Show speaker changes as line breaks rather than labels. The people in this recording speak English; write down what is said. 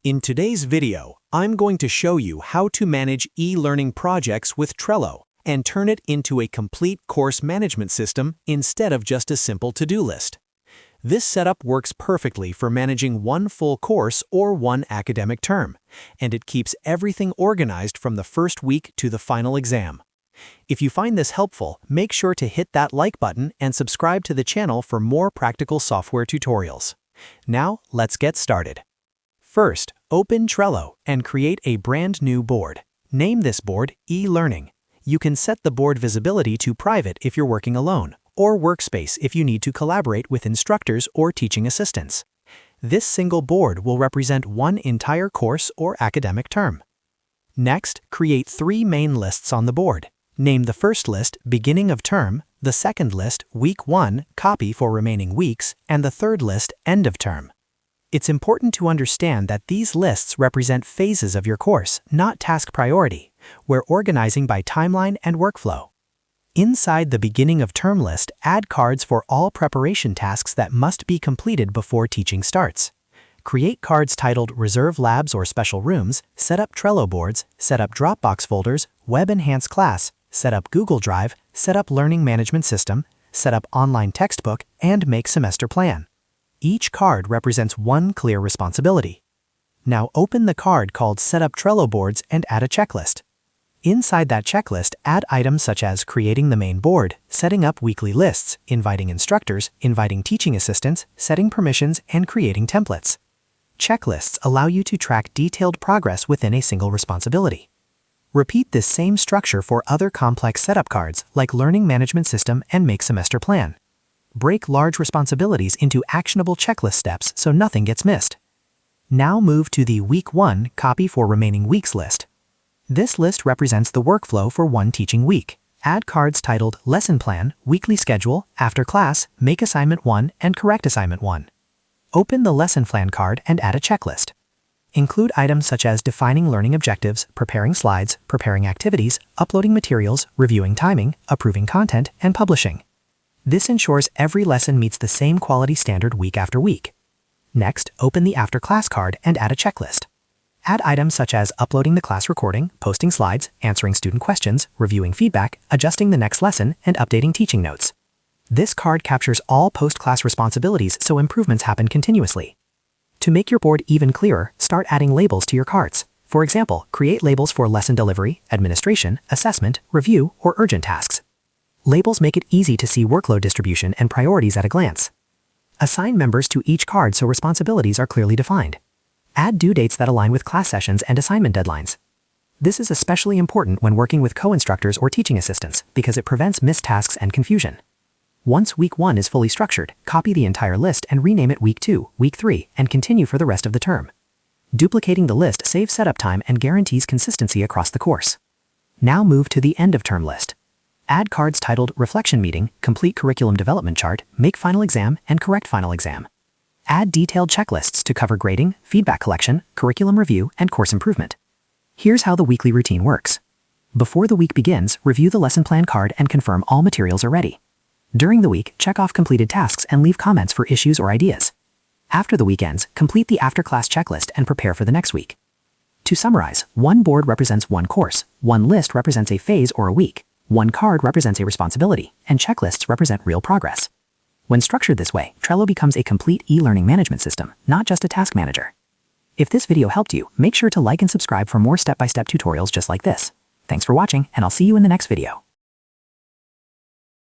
In today's video, I'm going to show you how to manage e-learning projects with Trello and turn it into a complete course management system instead of just a simple to-do list. This setup works perfectly for managing one full course or one academic term, and it keeps everything organized from the first week to the final exam. If you find this helpful, make sure to hit that like button and subscribe to the channel for more practical software tutorials. Now, let's get started. First, open Trello and create a brand new board. Name this board e-learning. You can set the board visibility to private if you're working alone, or workspace if you need to collaborate with instructors or teaching assistants. This single board will represent one entire course or academic term. Next, create 3 main lists on the board. Name the first list beginning of term, the second list week 1, copy for remaining weeks, and the third list end of term. It's important to understand that these lists represent phases of your course, not task priority. We're organizing by timeline and workflow. Inside the beginning of term list, add cards for all preparation tasks that must be completed before teaching starts. Create cards titled Reserve Labs or Special Rooms, Set up Trello boards, Set up Dropbox folders, Web Enhanced Class, Set up Google Drive, Set up Learning Management System, Set up Online Textbook, and Make Semester Plan. Each card represents one clear responsibility. Now open the card called Set up Trello boards and add a checklist. Inside that checklist, add items such as creating the main board, setting up weekly lists, inviting instructors, inviting teaching assistants, setting permissions, and creating templates. Checklists allow you to track detailed progress within a single responsibility. Repeat this same structure for other complex setup cards like Learning Management System and Make Semester Plan. Break large responsibilities into actionable checklist steps so nothing gets missed. Now move to the Week 1 Copy for Remaining Weeks list. This list represents the workflow for one teaching week. Add cards titled Lesson Plan, Weekly Schedule, After Class, Make Assignment 1, and Correct Assignment 1. Open the Lesson Plan card and add a checklist. Include items such as defining learning objectives, preparing slides, preparing activities, uploading materials, reviewing timing, approving content, and publishing. This ensures every lesson meets the same quality standard week after week. Next, open the After Class card and add a checklist. Add items such as uploading the class recording, posting slides, answering student questions, reviewing feedback, adjusting the next lesson, and updating teaching notes. This card captures all post-class responsibilities so improvements happen continuously. To make your board even clearer, start adding labels to your cards. For example, create labels for lesson delivery, administration, assessment, review, or urgent tasks. Labels make it easy to see workload distribution and priorities at a glance. Assign members to each card so responsibilities are clearly defined. Add due dates that align with class sessions and assignment deadlines. This is especially important when working with co-instructors or teaching assistants because it prevents missed tasks and confusion. Once Week 1 is fully structured, copy the entire list and rename it Week 2, Week 3, and continue for the rest of the term. Duplicating the list saves setup time and guarantees consistency across the course. Now move to the end of term list. Add cards titled Reflection Meeting, Complete Curriculum Development Chart, Make Final Exam, and Correct Final Exam. Add detailed checklists to cover grading, feedback collection, curriculum review, and course improvement. Here's how the weekly routine works. Before the week begins, review the lesson plan card and confirm all materials are ready. During the week, check off completed tasks and leave comments for issues or ideas. After the week ends, complete the after-class checklist and prepare for the next week. To summarize, one board represents one course, one list represents a phase or a week, one card represents a responsibility, and checklists represent real progress. When structured this way, Trello becomes a complete e-learning management system, not just a task manager. If this video helped you, make sure to like and subscribe for more step-by-step tutorials just like this. Thanks for watching, and I'll see you in the next video.